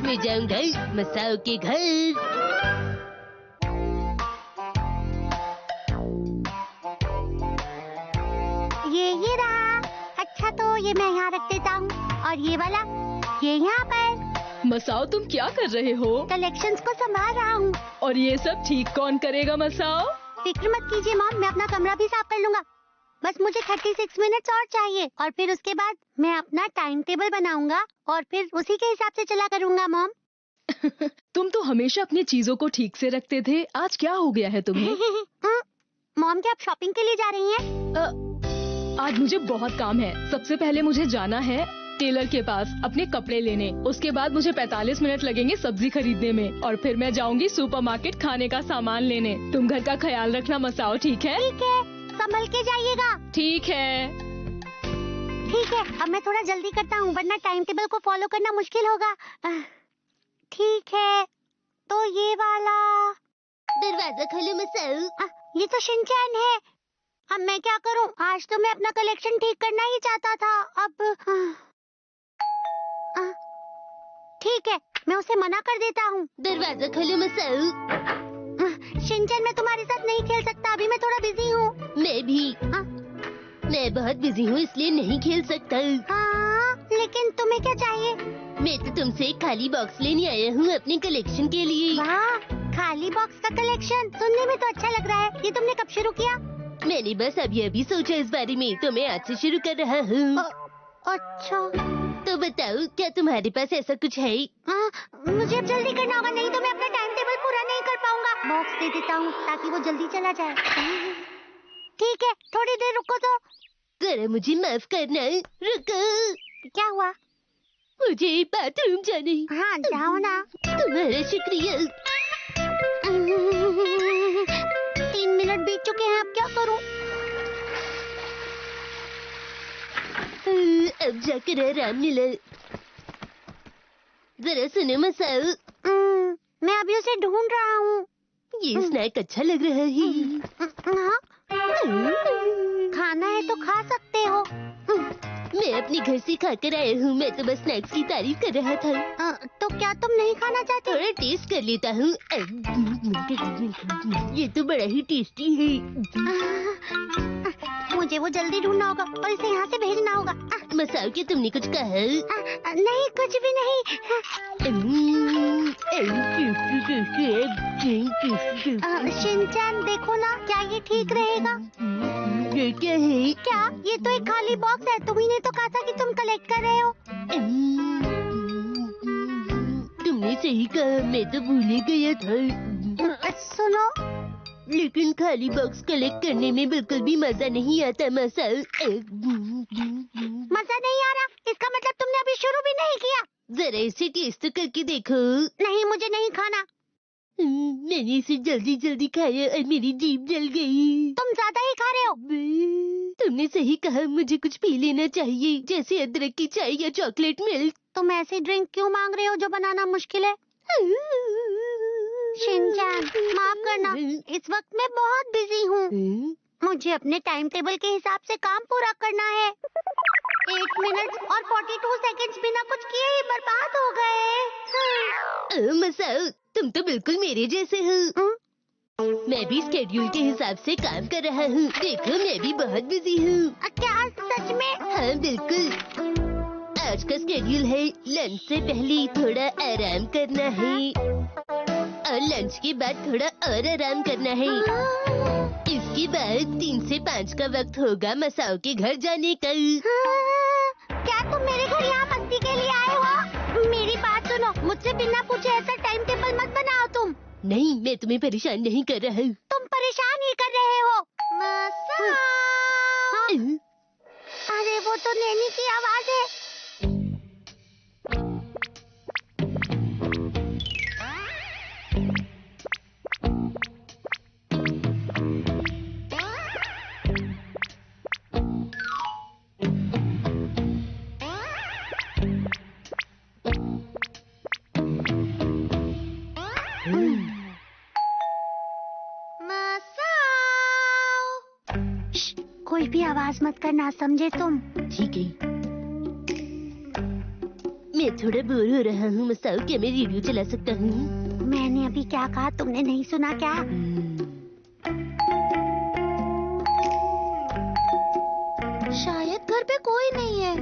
मैं जाऊंगा मसाओ के घर। ये रहा। अच्छा तो ये मैं यहाँ रख देता हूँ और ये वाला ये यहाँ पर। मसाओ तुम क्या कर रहे हो? कलेक्शंस को संभाल रहा हूँ। और ये सब ठीक कौन करेगा मसाओ? फिक्र मत कीजिए मॉम, मैं अपना कमरा भी साफ कर लूंगा। बस मुझे 36 मिनट्स और चाहिए और फिर उसके बाद मैं अपना टाइम टेबल बनाऊंगा और फिर उसी के हिसाब से चला करूंगा मॉम। तुम तो हमेशा अपनी चीजों को ठीक से रखते थे, आज क्या हो गया है तुम्हें? मॉम क्या आप शॉपिंग के लिए जा रही हैं? आज मुझे बहुत काम है। सबसे पहले मुझे जाना है टेलर के पास अपने कपड़े लेने। उसके बाद मुझे 45 मिनट लगेंगे सब्जी खरीदने में और फिर मैं जाऊंगी सुपरमार्केट खाने का सामान लेने। तुम घर का ख्याल रखना मसाओ, ठीक है? ठीक है, संभल के जाइएगा। ठीक है। ठीक है, अब मैं थोड़ा जल्दी करता हूँ वरना टाइम टेबल को फॉलो करना मुश्किल होगा। ठीक है, तो ये वाला। दरवाजा खोलो मसाओ। ये तो शिनचैन है। अब मैं क्या करूं? आज तो मैं अपना कलेक्शन ठीक करना ही चाहता था। अब ठीक है, मैं उसे मना कर देता हूँ। दरवाजा खोलो मसाओ। शिनचैन मैं तुम्हारे साथ नहीं खेल सकता, अभी मैं थोड़ा बिजी हूँ। मैं भी। मैं बहुत बिजी हूँ इसलिए नहीं खेल सकता। लेकिन तुम्हें क्या चाहिए? मैं तो तुमसे एक खाली बॉक्स लेने आया हूँ अपने कलेक्शन के लिए। वाह, खाली बॉक्स का कलेक्शन सुनने में तो अच्छा लग रहा है। ये तुमने कब शुरू किया? मैंने बस अभी सोचा इस बारे में, तो मैं आज से शुरू कर रहा हूँ। अच्छा, तो बताओ क्या तुम्हारे पास ऐसा कुछ है? मुझे अब जल्दी करना होगा, नहीं तो मैं अपना टाइम टेबल पूरा नहीं कर पाऊंगा। बॉक्स दे देता हूँ ताकि वो जल्दी चला जाए। ठीक है, थोड़ी देर रुको तो। जरा मुझे माफ करना, रुको। क्या हुआ? मुझे बाथरूम जाना है। हाँ जाओ ना। तुम्हारा शुक्रिया। 3 मिनट बीत चुके हैं, अब क्या करूं? अब जाकर आराम मिला। जरा सुनो मसाओ। मैं अभी उसे ढूंढ रहा हूँ। ये स्नैक अच्छा लग रहा है। हाँ? खाना है तो खा सकते हो। मैं अपने घर से खाकर आया हूँ, मैं तो बस स्नैक्स की तारीफ कर रहा था। तो क्या तुम नहीं खाना चाहते? थोड़ा टेस्ट कर लेता हूँ। ये तो बड़ा ही टेस्टी है। मुझे वो जल्दी ढूंढना होगा और इसे यहाँ से भेजना होगा। मसाओ क्या तुमने कुछ कहा? नहीं, कुछ भी नहीं। शिनचैन देखो ना, क्या ये ठीक रहेगा? ये क्या है? क्या ये तो एक खाली बॉक्स है। तुम्ही ने तो कहा था कि तुम कलेक्ट कर रहे हो। तुमने सही कहा, मैं तो भूल ही गया था। सुनो, लेकिन खाली बॉक्स कलेक्ट करने में बिल्कुल भी मजा नहीं आता मसाओ। मजा नहीं आ रहा? इसका मतलब तुमने अभी शुरू भी नहीं किया। जरा इसे टेस्ट तो करके देखो। नहीं, मुझे नहीं खाना। मैंने इसे जल्दी खाया और मेरी जीभ जल गई। तुम ज्यादा ही खा रहे हो। तुमने सही कहा, मुझे कुछ पी लेना चाहिए, जैसे अदरक की चाय या चॉकलेट मिल्क। तुम ऐसी ड्रिंक क्यों मांग रहे हो जो बनाना मुश्किल है? शिनचैन माफ करना, इस वक्त मैं बहुत बिजी हूँ। मुझे अपने टाइम टेबल के हिसाब से काम पूरा करना है। 8 मिनट और 42 सेकंड्स बिना कुछ किए ही बर्बाद हो गए। मसाओ तुम तो बिल्कुल मेरे जैसे हो। मैं भी स्केड्यूल के हिसाब से काम कर रहा हूँ। देखो मैं भी बहुत बिजी हूँ। क्या सच में? हाँ बिल्कुल। आज का स्केड्यूल है लंच से पहले थोड़ा आराम करना है और लंच के बाद थोड़ा और आराम करना है। इसके बाद 3 से 5 का वक्त होगा मसाओ के घर जाने का। क्या तुम मेरे घर यहाँ मस्ती के लिए आए हो? मेरी बात सुनो, मुझसे बिना पूछे ऐसा टाइम टेबल मत बनाओ तुम। नहीं, मैं तुम्हें परेशान नहीं कर रहा हूँ। तुम परेशान ही कर रहे हो। अरे वो तो नैनी की आवाज है। कोई भी आवाज मत करना, समझे तुम? ठीक है। मैं थोड़ा बोर हो रहा हूँ मसाओ, क्या मैं रेडियो चला सकता हूँ? मैंने अभी क्या कहा तुमने नहीं सुना क्या? शायद घर पे कोई नहीं है।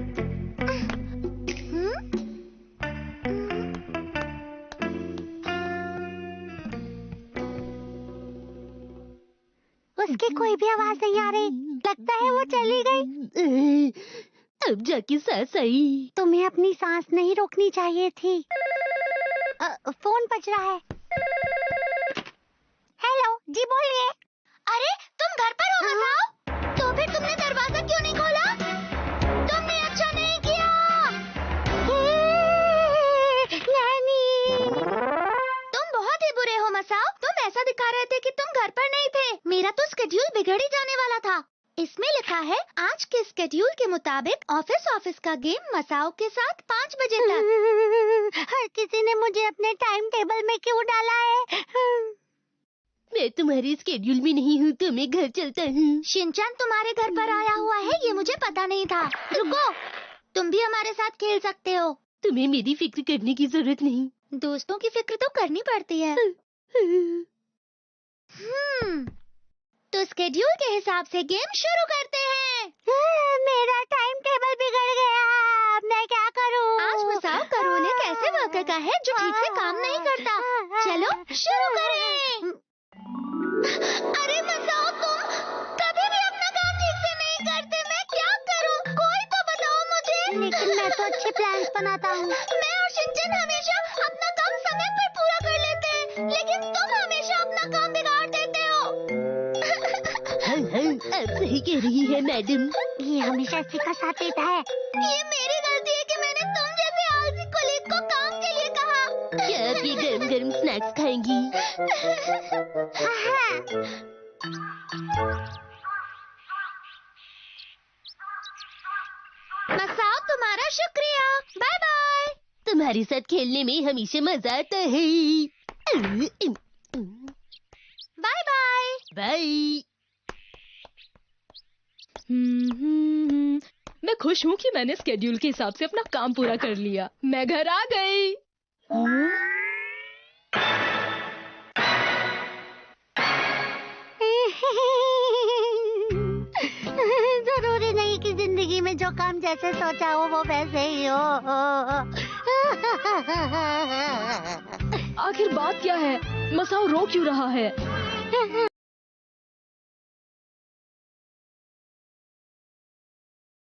उसकी कोई भी आवाज नहीं आ रही। लगता है वो चली गई। अब जाके सांस आई। तुम्हें अपनी सांस नहीं रोकनी चाहिए थी। फोन बज रहा है। हेलो जी, बोलिए। अरे तुम घर पर हो मसाओ? तो फिर तुमने दरवाजा क्यों नहीं खोला? तुमने अच्छा नहीं किया। नैनी, तुम बहुत ही बुरे हो मसाओ। तुम ऐसा दिखा रहे थे कि तुम घर पर नहीं थे। मेरा तो स्केड्यूल बिगड़ ही जाने वाला था। इसमें लिखा है आज के स्केड्यूल के मुताबिक ऑफिस का गेम मसाओ के साथ 5 बजे तक। हर किसी ने मुझे अपने टाइम टेबल में क्यों डाला है? मैं तुम्हारे स्केड्यूल में नहीं हूँ, तो मैं घर चलता हूँ। शिनचैन तुम्हारे घर पर आया हुआ है, ये मुझे पता नहीं था। रुको, तुम भी हमारे साथ खेल सकते हो। तुम्हें मेरी फिक्र करने की जरूरत नहीं। दोस्तों की फिक्र तो करनी पड़ती है। तो स्केड्यूल के हिसाब से गेम शुरू करते हैं। मेरा टाइम टेबल बिगड़ गया, अब मैं क्या करूं? आज मसाओ का रोल एक ऐसे वर्कर का है जो ठीक से काम नहीं करता। चलो शुरू करें। अरे मसाओ, तुम कभी भी अपना काम ठीक से नहीं करते। मैं क्या करूं? कोई तो बताओ मुझे। लेकिन मैं तो अच्छे प्लान्स बनाता हूँ। मैं और शिनचैन हमेशा अपना काम समय पर पूरा कर लेते हैं, लेकिन तुम हमेशा अपना काम बिगाड़ देते हो। आप सही कह रही है मैडम। ये हमेशा इसी का साथ देता है। ये मेरी गलती है कि मैंने तुम जैसे आलसी कोलीग को काम के लिए कहा। क्या आप ये गरम गरम स्नैक्स खाएंगी? मसाओ, तुम्हारा शुक्रिया। Bye bye. तुम्हारे साथ खेलने में हमेशा मजा आता है। Bye bye. बाय। मैं खुश हूँ कि मैंने स्केड्यूल के हिसाब से अपना काम पूरा कर लिया। मैं घर आ गई। जरूरी नहीं कि जिंदगी में जो काम जैसे सोचा हो वो वैसे ही हो। आखिर बात क्या है? मसाओ रो क्यों रहा है?